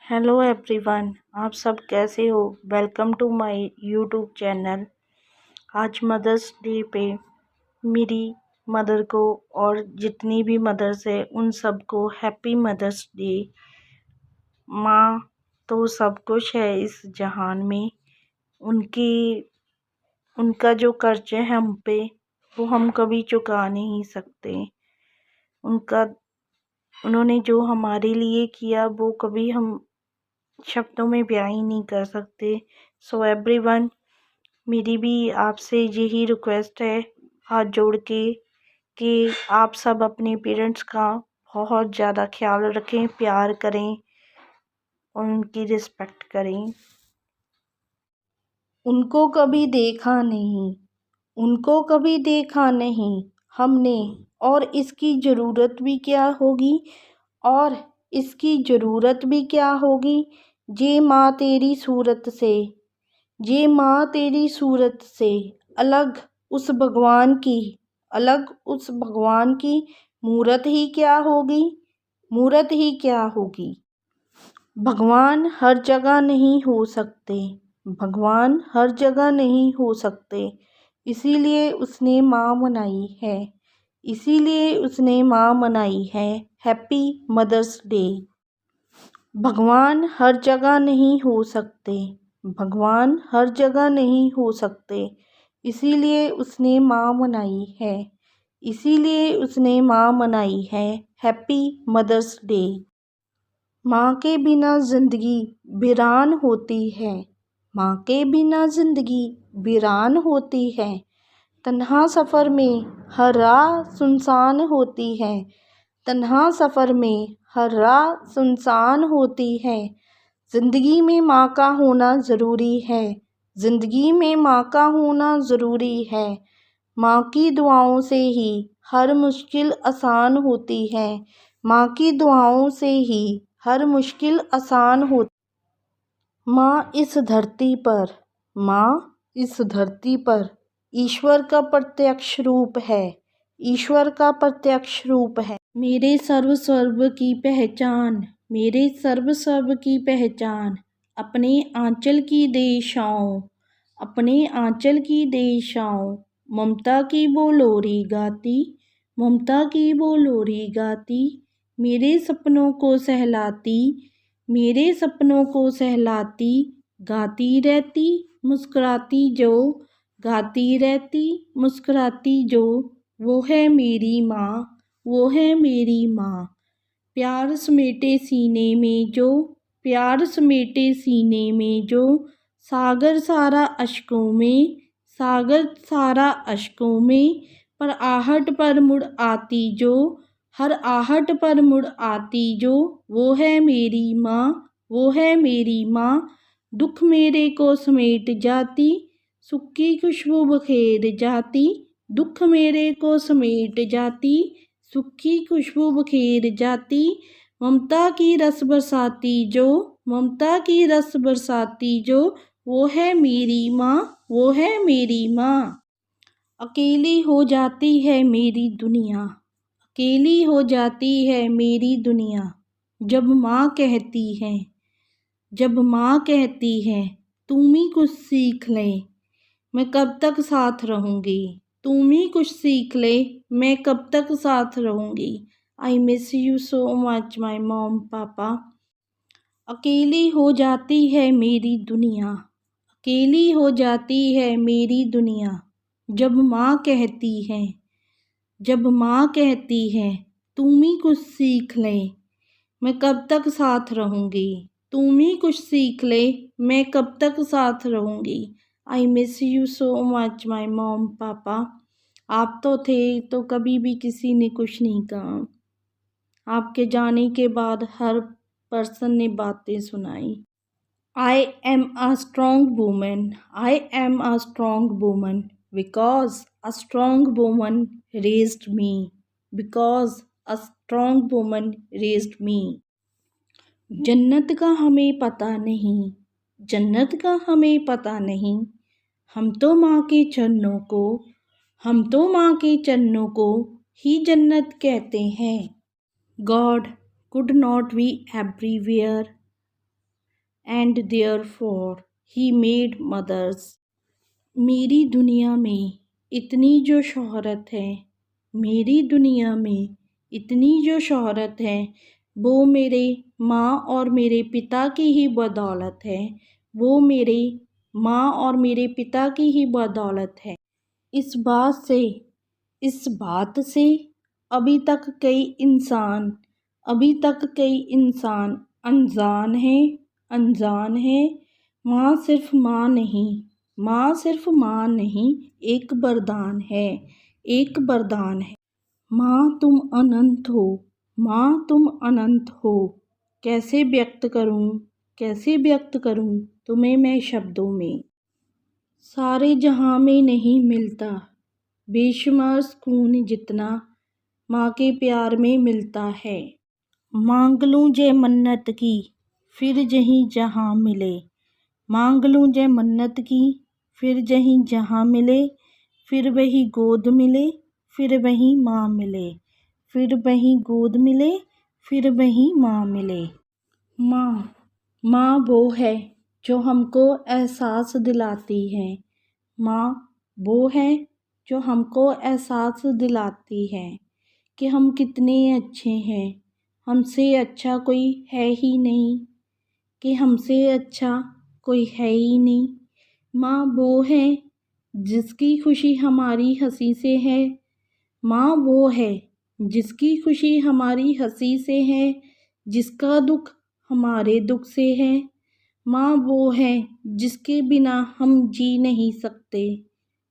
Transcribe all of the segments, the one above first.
Hello everyone, आप सब कैसे हो। Welcome to my YouTube channel. आज मदर्स डे पे मेरी मदर को और जितनी भी मदर्स है उन सबको हैप्पी मदर्स डे। माँ तो सब कुछ है इस जहान में। उनकी उनका जो कर्ज है हम पे वो हम कभी चुका नहीं सकते। उनका उन्होंने जो हमारे लिए किया वो कभी हम शब्दों में बयां नहीं कर सकते। सो एवरीवन, मेरी भी आपसे यही रिक्वेस्ट है हाथ जोड़ के कि आप सब अपने पेरेंट्स का बहुत ज़्यादा ख्याल रखें, प्यार करें और उनकी रिस्पेक्ट करें। उनको कभी देखा नहीं, उनको कभी देखा नहीं हमने, और इसकी ज़रूरत भी क्या होगी, और इसकी ज़रूरत भी क्या होगी। जे माँ तेरी सूरत से, ये माँ तेरी सूरत से अलग उस भगवान की, अलग उस भगवान की मूरत ही क्या होगी, मूरत ही क्या होगी। भगवान हर जगह नहीं हो सकते, भगवान हर जगह नहीं हो सकते, इसीलिए उसने माँ मनाई है, इसीलिए उसने माँ मनाई है हैप्पी मदर्स डे। भगवान हर जगह नहीं हो सकते, भगवान हर जगह नहीं हो सकते, इसीलिए उसने माँ मनाई है, इसीलिए उसने माँ मनाई है हैप्पी मदर्स डे। माँ के बिना ज़िंदगी वीरान होती है, माँ के बिना ज़िंदगी वीरान होती है। तन्हा सफ़र में हर राह सुनसान होती है, तन्हा सफ़र में हर राह सुनसान होती है। ज़िंदगी में माँ का होना ज़रूरी है, ज़िंदगी में माँ का होना ज़रूरी है। माँ की दुआओं से ही हर मुश्किल आसान होती है, माँ की दुआओं से ही हर मुश्किल आसान होती। माँ इस धरती पर, माँ इस धरती पर ईश्वर का प्रत्यक्ष रूप है, ईश्वर का प्रत्यक्ष रूप है। मेरे सर्व सर्व की पहचान, मेरे सर्व सर्व की पहचान अपने आंचल की देशाओं, अपने आंचल की देशाओं। ममता की वो लोरी गाती, ममता की वो लोरी गाती, मेरे सपनों को सहलाती, मेरे सपनों को सहलाती। गाती रहती मुस्कुराती जो, गाती रहती मुस्कुराती जो, वो है मेरी माँ, वो है मेरी माँ। प्यार समेटे सीने में जो, प्यार समेटे सीने में जो, सागर सारा अश्कों में, सागर सारा अश्कों में। पर आहट पर मुड़ आती जो, हर आहट पर मुड़ आती जो, वो है मेरी माँ, वो है मेरी माँ। दुख मेरे को समेट जाती, सुख की खुशबू बखेर जाती, दुख मेरे को समेट जाती, सुख की खुशबू बखेर जाती। ममता की रस बरसाती जो, ममता की रस बरसाती जो, वो है मेरी माँ, वो है मेरी माँ। अकेली हो जाती है मेरी दुनिया, अकेली हो जाती है मेरी दुनिया, जब माँ कहती है, जब माँ कहती है तुम ही कुछ सीख ले, मैं कब तक साथ रहूँगी, तुम ही कुछ सीख ले, मैं कब तक साथ रहूँगी। I miss you so much my mom पापा। अकेली हो जाती है मेरी दुनिया, अकेली हो जाती है मेरी दुनिया, जब माँ कहती है, जब माँ कहती है तुम ही कुछ सीख ले, मैं कब तक साथ रहूँगी, तुम ही कुछ सीख ले, मैं कब तक साथ रहूँगी। I miss you so much my mom पापा। आप तो थे तो कभी भी किसी ने कुछ नहीं कहा, आपके जाने के बाद हर पर्सन ने बातें सुनाई। I am a strong women, I am a strong women, because a strong woman raised me, because a strong woman raised me. जन्नत का हमें पता नहीं, जन्नत का हमें पता नहीं, हम तो माँ के चरणों को, हम तो माँ के चरणों को ही जन्नत कहते हैं। God could not be everywhere, and therefore he made mothers. मेरी दुनिया में इतनी जो शोहरत है, मेरी दुनिया में इतनी जो शोहरत है, वो मेरे माँ और मेरे पिता की ही बदौलत है, वो मेरे माँ और मेरे पिता की ही बदौलत है। इस बात से अभी तक कई इंसान अनजान हैं। माँ सिर्फ माँ नहीं, एक वरदान है। माँ तुम अनंत हो। कैसे व्यक्त करूँ तुम्हें मैं शब्दों में। सारे जहां में नहीं मिलता बेशुमार सुकून जितना माँ के प्यार में मिलता है। मांग लूं जे मन्नत की फिर जहीं जहां मिले, मांग लूं जे मन्नत की फिर जहीं जहां मिले, फिर वही गोद मिले, फिर वही माँ मिले, फिर वही गोद मिले, फिर वही माँ मिले। माँ वो है जो हमको एहसास दिलाती है। माँ वो है जो हमको एहसास दिलाती है कि हम कितने अच्छे हैं, हमसे अच्छा कोई है ही नहीं, कि हमसे अच्छा कोई है ही नहीं। माँ वो है जिसकी खुशी हमारी हंसी से है। माँ वो है जिसकी खुशी हमारी हंसी से है, जिसका दुख हमारे दुख से है। माँ वो है जिसके बिना हम जी नहीं सकते।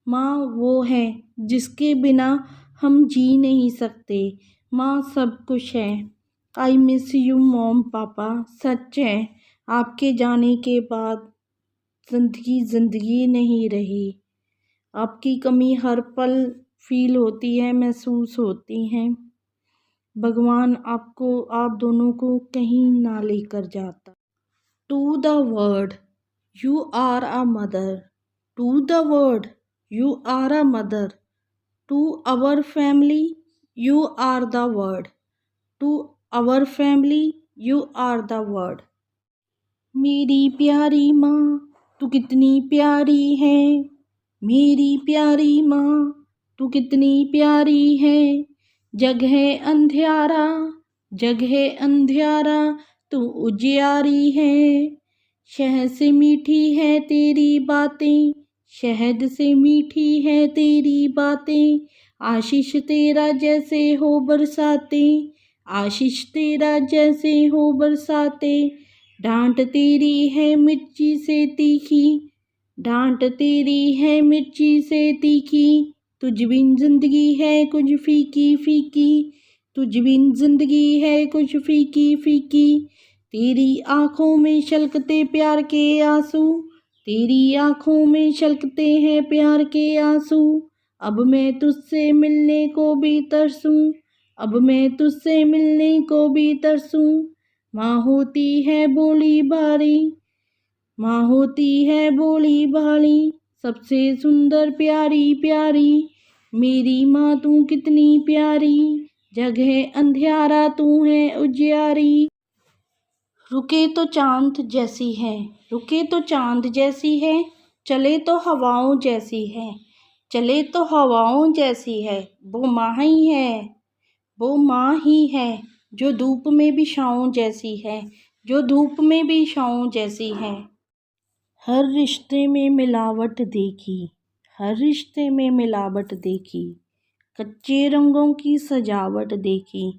माँ वो है जिसके बिना हम जी नहीं सकते। माँ सब कुछ है। आई मिस यू मॉम पापा। सच है, आपके जाने के बाद ज़िंदगी नहीं रही। आपकी कमी हर पल फील होती है, महसूस होती है। भगवान आप दोनों को कहीं ना लेकर जाता। To the world you are a mother, to the world you are a mother, to our family you are the word, to our family you are the word. मेरी प्यारी माँ तू कितनी प्यारी है, मेरी प्यारी माँ तू कितनी प्यारी है। जग है अंधियारा तू उजियारी है। शहद से मीठी है तेरी बातें, शहद से मीठी है तेरी बातें। आशीष तेरा जैसे हो बरसाते, आशीष तेरा जैसे हो बरसाते। डांट तेरी है मिर्ची से तीखी, डांट तेरी है मिर्ची से तीखी। तुझ बिन जिंदगी है कुछ फीकी फीकी, तुझ बिन जिंदगी है कुछ फीकी फीकी। तेरी आँखों में छलकते प्यार के आंसू, तेरी आँखों में छलकते हैं प्यार के आंसू। अब मैं तुझसे मिलने को भी तरसूं, अब मैं तुझसे मिलने को भी तरसूं। माँ होती है बोली बारी, माँ होती है बोली भाली, सबसे सुंदर प्यारी प्यारी। मेरी माँ तू कितनी प्यारी, जग है अंधियारा तू है उजियारी। रुके तो चांद जैसी है, रुके तो चांद जैसी है, चले तो हवाओं जैसी है, चले तो हवाओं जैसी है। वो माँ ही है, वो माँ ही है जो धूप में भी छाँव जैसी है, जो धूप में भी छाँव जैसी है। हर रिश्ते में मिलावट देखी, हर रिश्ते में मिलावट देखी। कच्चे रंगों की सजावट देखी,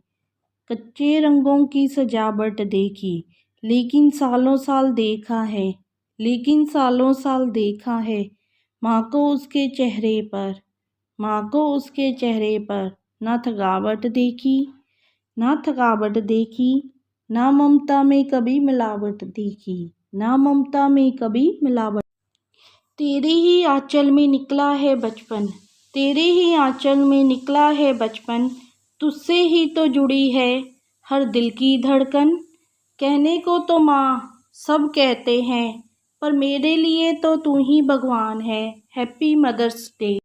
कच्चे रंगों की सजावट देखी। लेकिन सालों साल देखा है, लेकिन सालों साल देखा है। माँ को उसके चेहरे पर, माँ को उसके चेहरे पर ना थकावट देखी, ना थकावट देखी, ना ममता में कभी मिलावट देखी, ना ममता में कभी मिलावट। तेरे ही आंचल में निकला है बचपन, तेरे ही आंचल में निकला है बचपन। तुझसे ही तो जुड़ी है हर दिल की धड़कन। कहने को तो माँ सब कहते हैं, पर मेरे लिए तो तू ही भगवान है। Happy mother's day.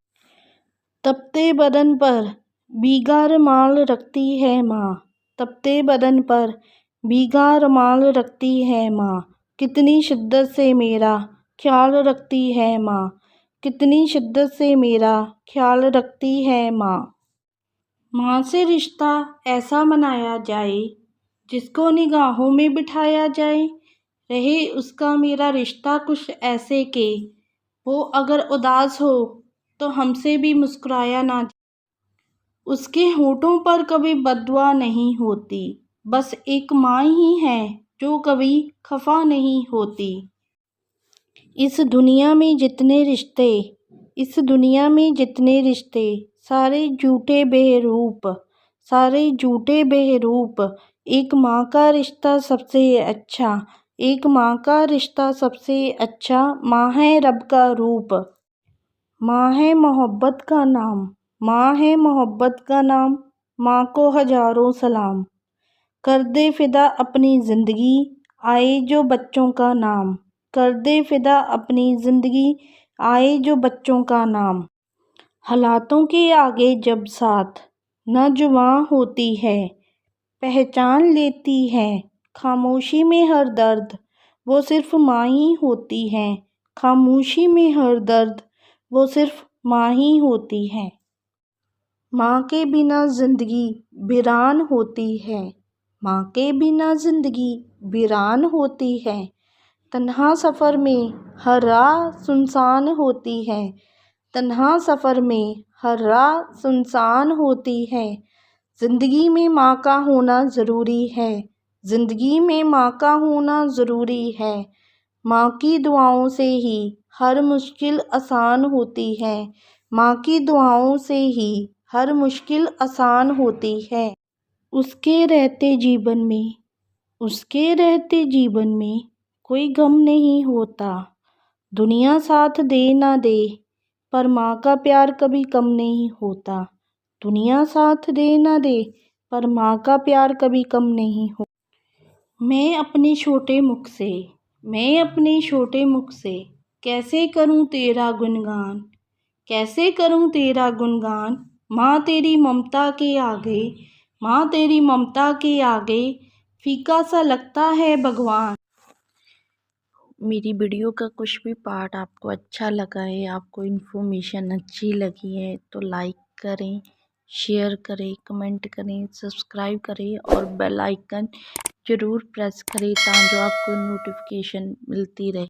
तपते बदन पर भीगा रुमाल रखती है माँ, तपते बदन पर भीगा रुमाल रखती है माँ। कितनी शिद्दत से मेरा ख्याल रखती है माँ, कितनी शिद्दत से मेरा ख्याल रखती है माँ। माँ से रिश्ता ऐसा मनाया जाए जिसको निगाहों में बिठाया जाए, रहे उसका मेरा रिश्ता कुछ ऐसे के वो अगर उदास हो तो हमसे भी मुस्कुराया ना जाए। उसके होठों पर कभी बद्दुआ नहीं होती, बस एक माँ ही है जो कभी खफा नहीं होती। इस दुनिया में जितने रिश्ते, इस दुनिया में जितने रिश्ते सारे झूठे बेरूप, सारे झूठे बेरूप। एक माँ का रिश्ता सबसे अच्छा, एक माँ का रिश्ता सबसे अच्छा। माँ है रब का रूप, माँ है मोहब्बत का नाम, माँ है मोहब्बत का नाम। माँ को हजारों सलाम, कर दे फिदा अपनी ज़िंदगी आए जो बच्चों का नाम, कर दे फिदा अपनी ज़िंदगी आए जो बच्चों का नाम। हालातों के आगे जब साथ न जुबां होती है, पहचान लेती है खामोशी में हर दर्द, वो सिर्फ माँ ही होती है। खामोशी में हर दर्द वो सिर्फ माँ ही होती है। माँ के बिना ज़िंदगी वीरान होती है, माँ के बिना ज़िंदगी वीरान होती है। तन्हा सफ़र में हर राह सुनसान होती है, तन्हा सफ़र में हर राह सुनसान होती है। ज़िंदगी में माँ का होना ज़रूरी है, ज़िंदगी में माँ का होना ज़रूरी है। माँ की दुआओं से ही हर मुश्किल आसान होती है, माँ की दुआओं से ही हर मुश्किल आसान होती है। उसके रहते जीवन में, उसके रहते जीवन में कोई गम नहीं होता। दुनिया साथ दे ना दे पर माँ का प्यार कभी कम नहीं होता। दुनिया साथ दे ना दे पर माँ का प्यार कभी कम नहीं हो। मैं अपने छोटे मुख से, मैं अपने छोटे मुख से कैसे करूँ तेरा गुणगान, कैसे करूँ तेरा गुणगान। माँ तेरी ममता के आगे, माँ तेरी ममता के आगे फीका सा लगता है भगवान। मेरी वीडियो का कुछ भी पार्ट आपको अच्छा लगा है, आपको इन्फॉर्मेशन अच्छी लगी है तो लाइक करें, शेयर करें, कमेंट करें, सब्सक्राइब करें और बेल आइकन ज़रूर प्रेस करें ताकि आपको नोटिफिकेशन मिलती रहे।